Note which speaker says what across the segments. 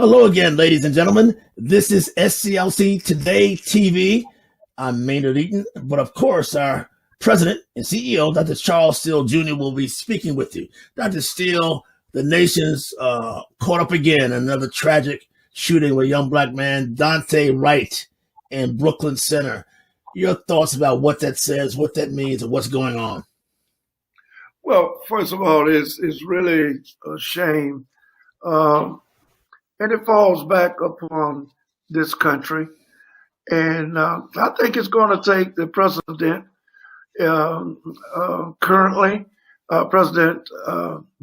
Speaker 1: Hello again, ladies and gentlemen. This is SCLC Today TV. I'm Maynard Eaton, but of course, our president and CEO, Dr. Charles Steele Jr., will be speaking with you. Dr. Steele, the nation's caught up again in another tragic shooting with a young black man, Daunte Wright, in Brooklyn Center. Your thoughts about what that says, what that means, and what's going on?
Speaker 2: Well, first of all, it's really a shame. And it falls back upon this country. And I think it's going to take the president, currently, President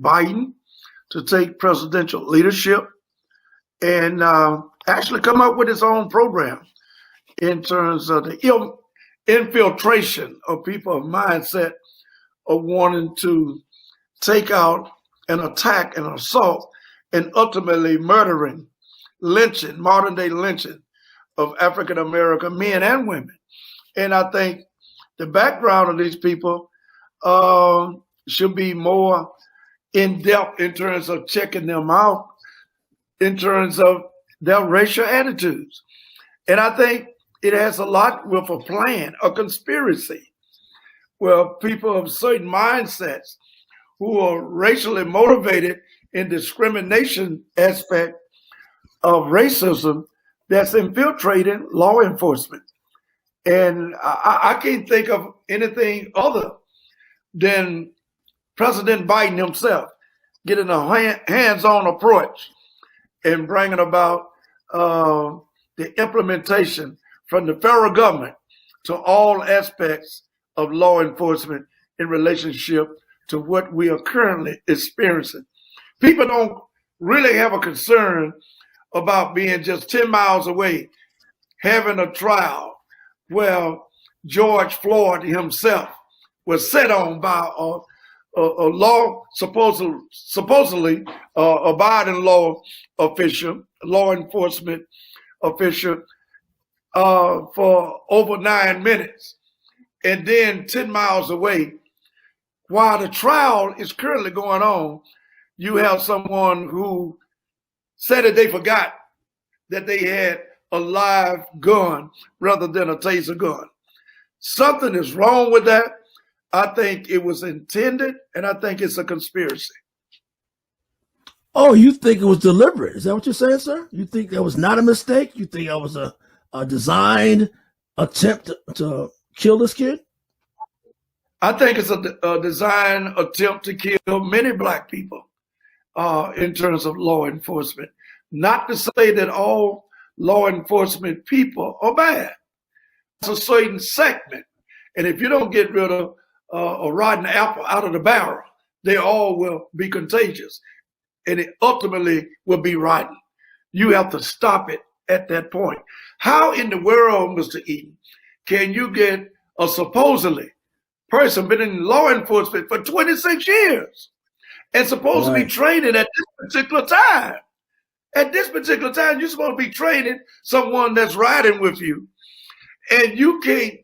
Speaker 2: Biden, to take presidential leadership and actually come up with his own program in terms of the infiltration of people's mindset of wanting to take out and attack and assault and ultimately murdering, lynching, modern day lynching of African American men and women. And I think the background of these people should be more in depth in terms of checking them out, in terms of their racial attitudes. And I think it has a lot with a plan, a conspiracy, where people of certain mindsets who are racially motivated in discrimination aspect of racism that's infiltrating law enforcement. And I can't think of anything other than President Biden himself getting a hands-on approach and bringing about the implementation from the federal government to all aspects of law enforcement in relationship to what we are currently experiencing. People don't really have a concern about being just 10 miles away, having a trial where George Floyd himself was set on by a law, supposedly abiding law official, law enforcement official, for over 9 minutes. And then 10 miles away, while the trial is currently going on, you have someone who said that they forgot that they had a live gun rather than a taser gun. Something is wrong with that. I think it was intended, and I think it's a conspiracy.
Speaker 1: Oh, you think it was deliberate? Is that what you're saying, sir? You think that was not a mistake? You think that was a designed attempt to kill this kid?
Speaker 2: I think it's a designed attempt to kill many black people in terms of law enforcement. Not to say that all law enforcement people are bad. It's a certain segment. And if you don't get rid of a rotten apple out of the barrel, they all will be contagious. And it ultimately will be rotten. You have to stop it at that point. How in the world, Mr. Eaton, can you get a supposedly person been in law enforcement for 26 years and supposed to be training at this particular time? At this particular time, you're supposed to be training someone that's riding with you, and you can't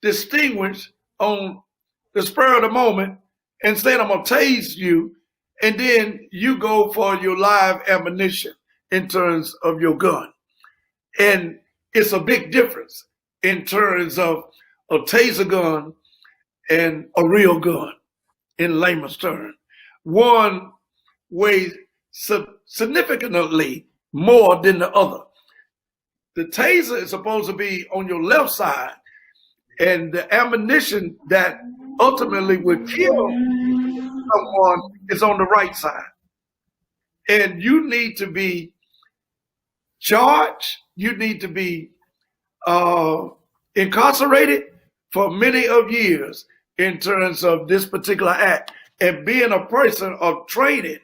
Speaker 2: distinguish on the spur of the moment and saying, I'm going to tase you, and then you go for your live ammunition in terms of your gun. And it's a big difference in terms of a taser gun and a real gun, in layman's terms. One weighs significantly more than the other. The taser is supposed to be on your left side, and the ammunition that ultimately would kill someone is on the right side. And you need to be charged, you need to be incarcerated for many of years in terms of this particular act. And being a person of training,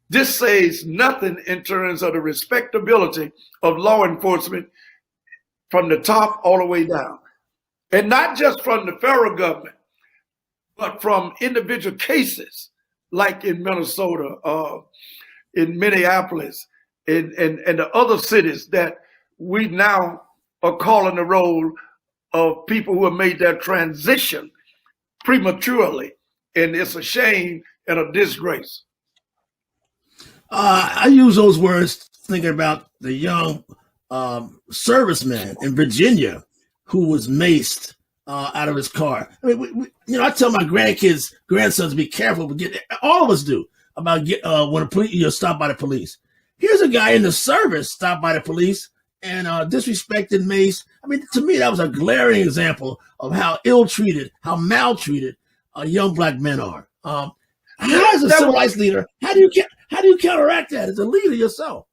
Speaker 2: this says nothing in terms of the respectability of law enforcement from the top all the way down. And not just from the federal government, but from individual cases like in Minnesota, in Minneapolis, and the other cities that we now are calling the role of people who have made that transition prematurely. And it's a shame and a disgrace.
Speaker 1: I use those words thinking about the young serviceman in Virginia who was maced out of his car. I mean, I tell my grandsons to be careful. All of us do about when you're stopped by the police. Here's a guy in the service stopped by the police and disrespected, maced. I mean, to me, that was a glaring example of how ill-treated, how maltreated young black men are. How, as a civil rights leader, how do you counteract that as a leader yourself?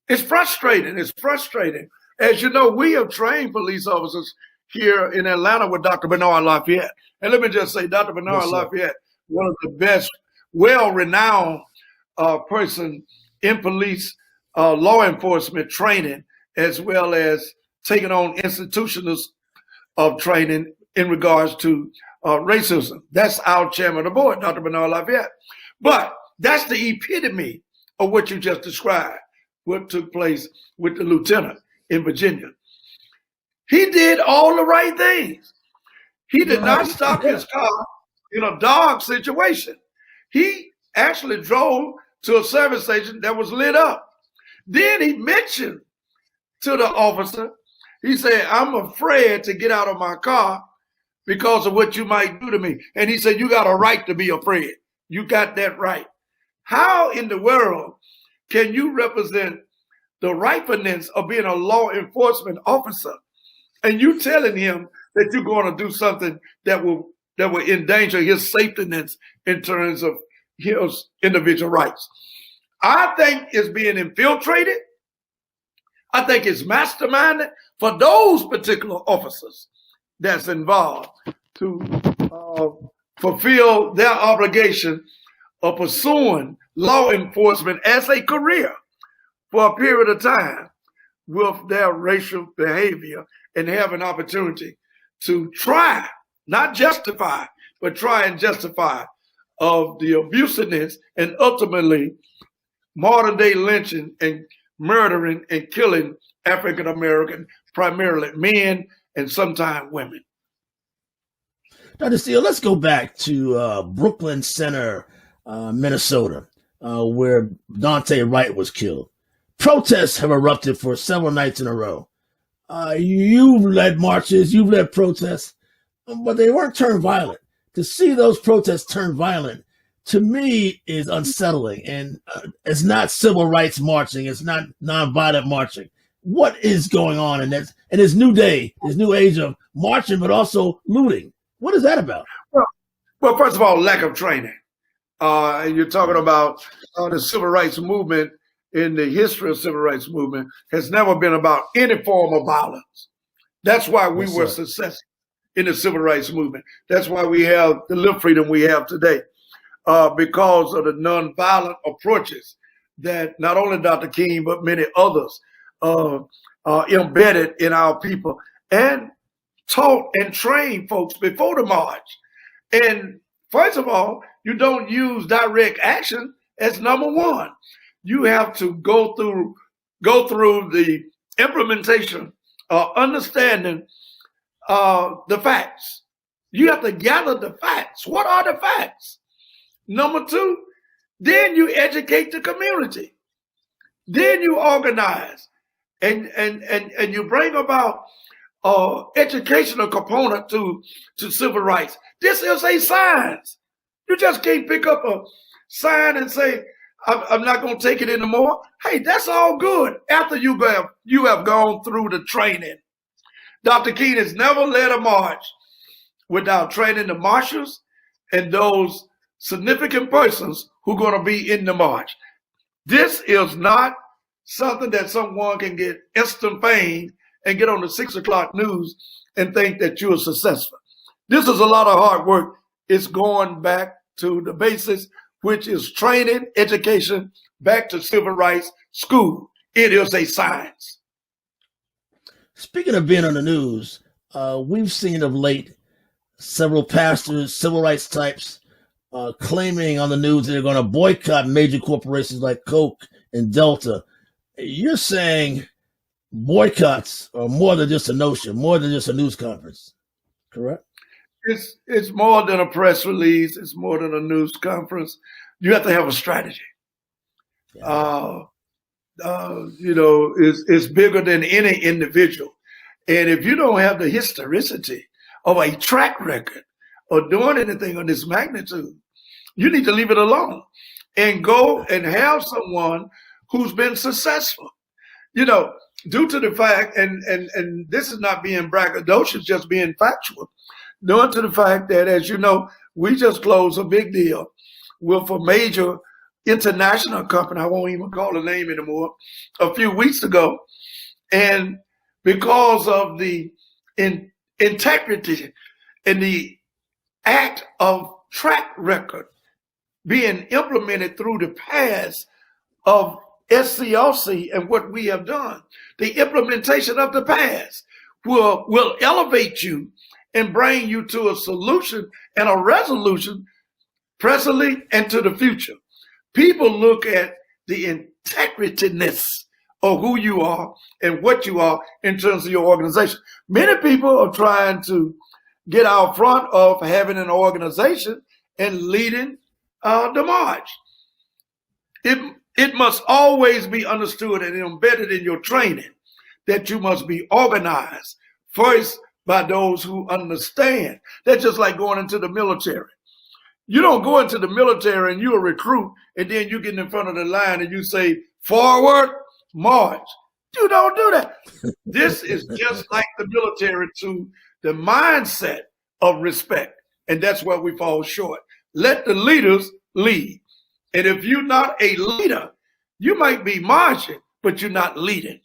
Speaker 2: It's frustrating. It's frustrating. As you know, we have trained police officers here in Atlanta with Dr. Bernard Lafayette. And let me just say, Dr. Bernard Lafayette, one of the best, well-renowned person in police law enforcement training, as well as taking on institutions of training in regards to racism. That's our chairman of the board, Dr. Bernard Lafayette. But that's the epitome of what you just described, what took place with the lieutenant in Virginia. He did all the right things. He did not stop his car in a dog situation. He actually drove to a service station that was lit up. Then he mentioned to the officer, he said, "I'm afraid to get out of my car because of what you might do to me." And he said, "You got a right to be afraid. You got that right." How in the world can you represent the rightfulness of being a law enforcement officer and you telling him that you're going to do something that will endanger his safetyness in terms of his individual rights? I think it's being infiltrated. I think it's masterminded for those particular officers that's involved to fulfill their obligation of pursuing law enforcement as a career for a period of time with their racial behavior and have an opportunity to try, not justify, but try and justify of the abusiveness and ultimately modern day lynching and murdering and killing African American, primarily men and sometimes women.
Speaker 1: Dr. Steele, let's go back to Brooklyn Center, Minnesota, where Daunte Wright was killed. Protests have erupted for several nights in a row. You've led marches, you've led protests, but they weren't turned violent. To see those protests turn violent, to me, is unsettling. And it's not civil rights marching. It's not nonviolent marching. What is going on in this new day, this new age of marching, but also looting? What is that about?
Speaker 2: Well, first of all, lack of training. And you're talking about the civil rights movement. In the history of civil rights movement has never been about any form of violence. That's why we were successful in the civil rights movement. That's why we have the little freedom we have today, because of the nonviolent approaches that not only Dr. King, but many others embedded in our people and taught and trained folks before the march. And first of all, you don't use direct action as number one. You have to go through the implementation, understanding the facts. You have to gather the facts. What are the facts? Number two, then you educate the community. Then you organize and you bring about educational component to civil rights. This is a science. You just can't pick up a sign and say, I'm not going to take it anymore. Hey, that's all good after you have gone through the training. Dr. King has never led a march without training the marshals and those significant persons who are going to be in the march. This is not something that someone can get instant fame and get on the 6 o'clock news and think that you are successful. This is a lot of hard work. It's going back to the basics, which is training, education, back to civil rights school. It is a science.
Speaker 1: Speaking of being on the news, we've seen of late several pastors, civil rights types, claiming on the news that they're going to boycott major corporations like Coke and Delta. You're saying boycotts are more than just a notion, more than just a news conference, correct?
Speaker 2: It's more than a press release. It's more than a news conference. You have to have a strategy. uh, is bigger than any individual. And if you don't have the historicity of a track record of doing anything of this magnitude, you need to leave it alone and go and have someone who's been successful. Due to the fact, and this is not being braggadocious, just being factual, due to the fact that, as you know, we just closed a big deal with a major international company, I won't even call the name anymore, a few weeks ago. And because of the integrity and the act of track record being implemented through the past of SCLC and what we have done, the implementation of the past will elevate you and bring you to a solution and a resolution presently and to the future. People look at the integrityness of who you are and what you are in terms of your organization. Many people are trying to get out front of having an organization and leading the march. It must always be understood and embedded in your training that you must be organized first by those who understand. That's just like going into the military. You don't go into the military and you're a recruit and then you get in front of the line and you say, forward, march. You don't do that. This is just like the military to the mindset of respect. And that's where we fall short. Let the leaders lead. And if you're not a leader, you might be marching, but you're not leading.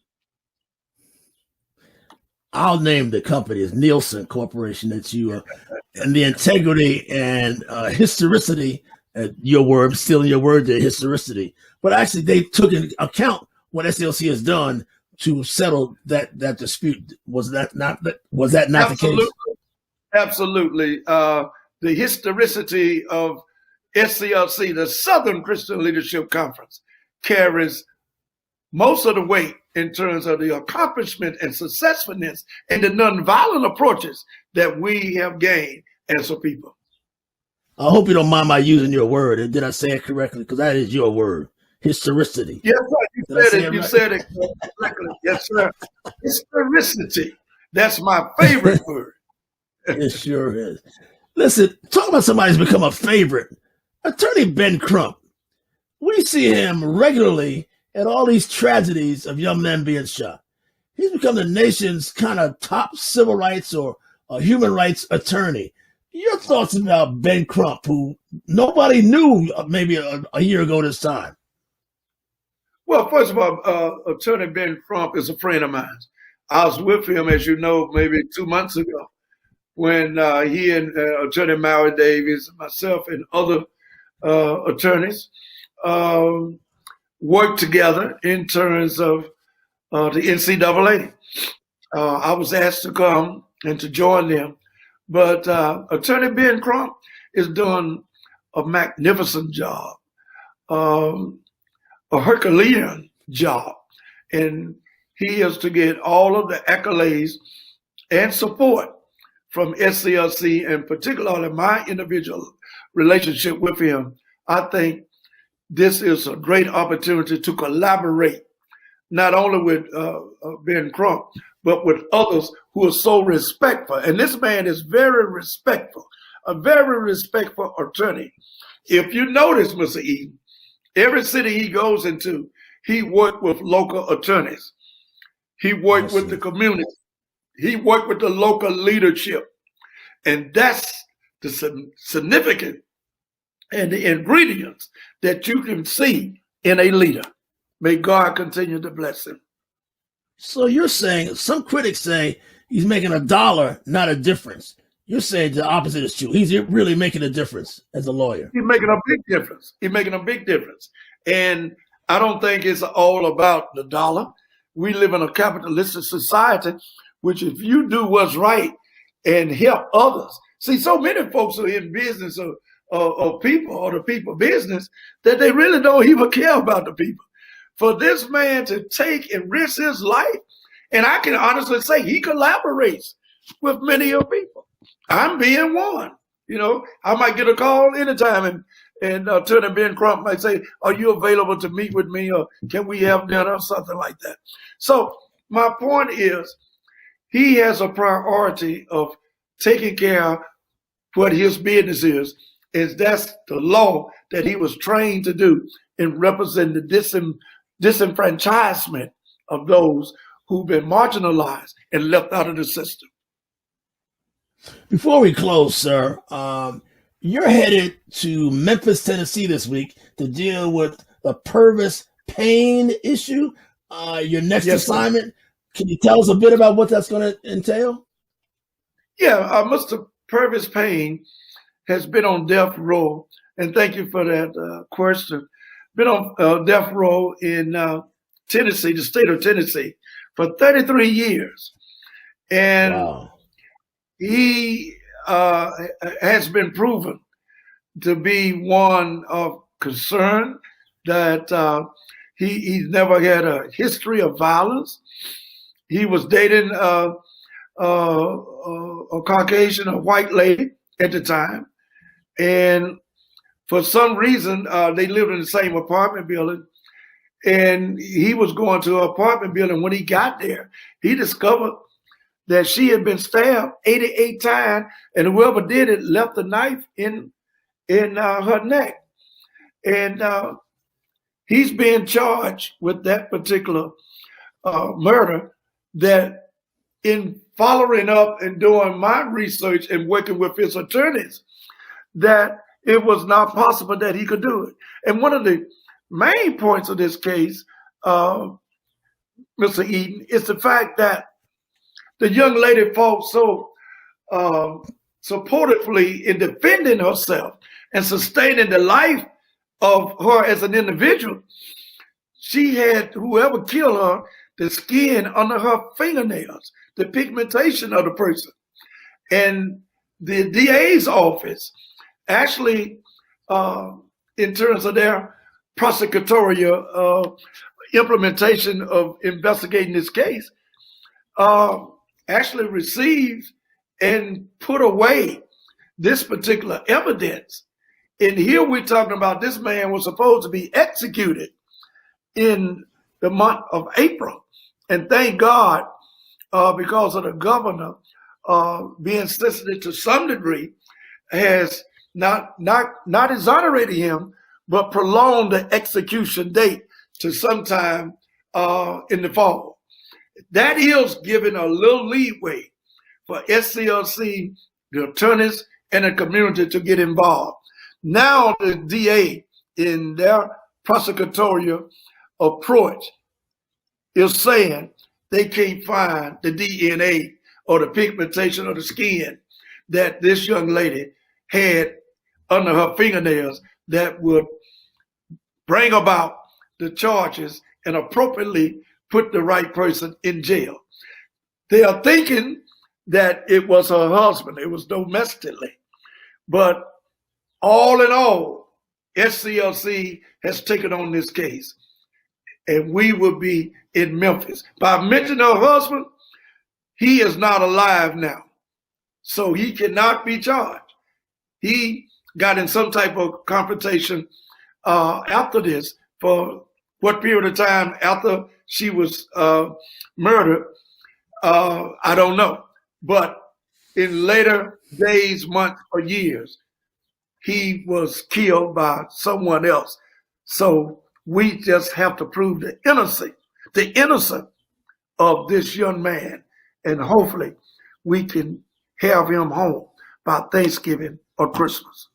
Speaker 1: I'll name the company as Nielsen Corporation that you and the integrity and historicity, your word, stealing your word, the historicity. But actually, they took into account what SCLC has done to settle that dispute. Was that not the case?
Speaker 2: Absolutely. The historicity of SCLC, the Southern Christian Leadership Conference, carries most of the weight in terms of the accomplishment and successfulness and the nonviolent approaches that we have gained as a people.
Speaker 1: I hope you don't mind my using your word. And did I say it correctly? Because that is your word, historicity.
Speaker 2: Yes, sir. You said it correctly. Yes, sir. Historicity. That's my favorite word.
Speaker 1: It sure is. Listen, talk about somebody who's become a favorite. Attorney Ben Crump. We see him regularly at all these tragedies of young men being shot. He's become the nation's kind of top civil rights or human rights attorney. Your thoughts about Ben Crump, who nobody knew maybe a year ago this time?
Speaker 2: Well, first of all, Attorney Ben Crump is a friend of mine. I was with him, as you know, maybe 2 months ago when he and Attorney Maury Davis, myself, and other attorneys worked together in terms of the NCAA. I was asked to come and to join them, but Attorney Ben Crump is doing a magnificent job, a Herculean job, and he is to get all of the accolades and support from SCLC, and particularly my individual relationship with him. I think this is a great opportunity to collaborate, not only with Ben Crump, but with others who are so respectful. And this man is very respectful, a very respectful attorney. If you notice, Mr. Eden, every city he goes into, he worked with local attorneys. He worked with the community. He worked with the local leadership. And that's the significant and the ingredients that you can see in a leader. May God continue to bless him.
Speaker 1: So you're saying, some critics say he's making $1, not a difference. You're saying the opposite is true. He's really making a difference as a lawyer.
Speaker 2: He's making a big difference. He's making a big difference. And I don't think it's all about the dollar. We live in a capitalistic society, which if you do what's right and help others. See, so many folks are in business of people or the people business that they really don't even care about the people. For this man to take and risk his life, and I can honestly say he collaborates with many of people. I'm being one. You know, I might get a call anytime, and Attorney Ben Crump might say, "Are you available to meet with me, or can we have dinner or something like that?" So my point is, he has a priority of taking care of what his business is that's the law that he was trained to do in representing the disenfranchisement of those who've been marginalized and left out of the system.
Speaker 1: Before we close, sir, you're headed to Memphis, Tennessee this week to deal with the Pervis Payne issue. Your next assignment. Sir. Can you tell us a bit about what that's going to entail?
Speaker 2: Yeah, Mr. Pervis Payne has been on death row, and thank you for that question. Been on death row in Tennessee, the state of Tennessee, for 33 years. And wow. He has been proven to be one of concern, that he's never had a history of violence. He was dating a Caucasian, a white lady at the time. And for some reason, they lived in the same apartment building. And he was going to an apartment building. When he got there, he discovered that she had been stabbed 88 times, and whoever did it left the knife in her neck. And he's being charged with that particular murder. That in following up and doing my research and working with his attorneys, that it was not possible that he could do it. And one of the main points of this case, Mr. Eden, is the fact that the young lady fought so supportively in defending herself and sustaining the life of her as an individual. She had, whoever killed her, the skin under her fingernails, the pigmentation of the person. And the DA's office actually, in terms of their prosecutorial implementation of investigating this case, actually received and put away this particular evidence. And here we're talking about this man was supposed to be executed in the month of April. And thank God, because of the governor being sensitive to some degree, has not exonerated him, but prolonged the execution date to sometime in the fall. That is giving a little leeway for SCLC, the attorneys, and the community to get involved. Now the DA, in their prosecutorial approach, is saying they can't find the DNA or the pigmentation of the skin that this young lady had under her fingernails that would bring about the charges and appropriately put the right person in jail. They are thinking that it was her husband, it was domestically. But all in all, SCLC has taken on this case. And we will be in Memphis. By mentioning her husband, he is not alive now. So he cannot be charged. He got in some type of confrontation after this. For what period of time after she was murdered, I don't know. But in later days, months, or years, he was killed by someone else. So we just have to prove the innocence of this young man, and hopefully we can have him home by Thanksgiving or Christmas.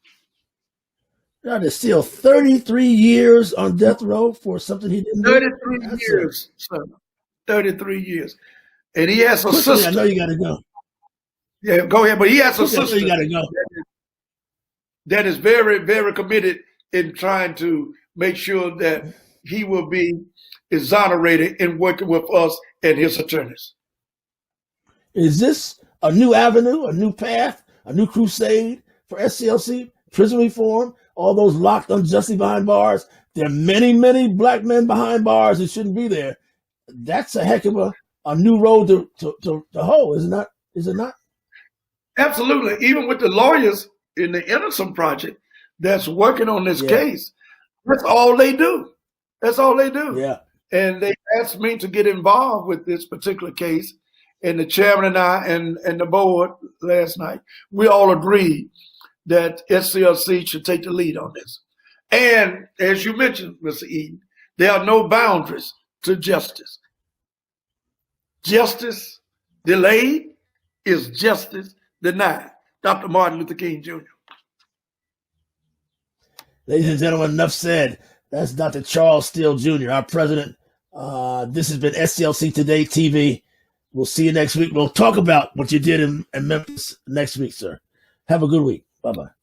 Speaker 1: Now, there's still 33 years on death row for something he didn't do.
Speaker 2: 33 years, sir. 33 years. And he has a sister.
Speaker 1: I know you got to go.
Speaker 2: Yeah, go ahead. But he has a sister.
Speaker 1: You got to go.
Speaker 2: That is very, very committed in trying to make sure that he will be exonerated in working with us and his attorneys.
Speaker 1: Is this a new avenue, a new path, a new crusade for SCLC, prison reform, all those locked unjustly behind bars? There are many, many black men behind bars who shouldn't be there. That's a heck of a new road to hoe, is it not?
Speaker 2: Absolutely. Even with the lawyers in the Innocent Project that's working on this
Speaker 1: Yeah.
Speaker 2: case. That's all they do. That's all they do.
Speaker 1: Yeah.
Speaker 2: And they asked me to get involved with this particular case. And the chairman and I and the board last night, we all agreed that SCLC should take the lead on this. And as you mentioned, Mr. Eden, there are no boundaries to justice. Justice delayed is justice denied. Dr. Martin Luther King Jr.
Speaker 1: Ladies and gentlemen, enough said. That's Dr. Charles Steele Jr., our president. This has been SCLC Today TV. We'll see you next week. We'll talk about what you did in Memphis next week, sir. Have a good week. Bye-bye.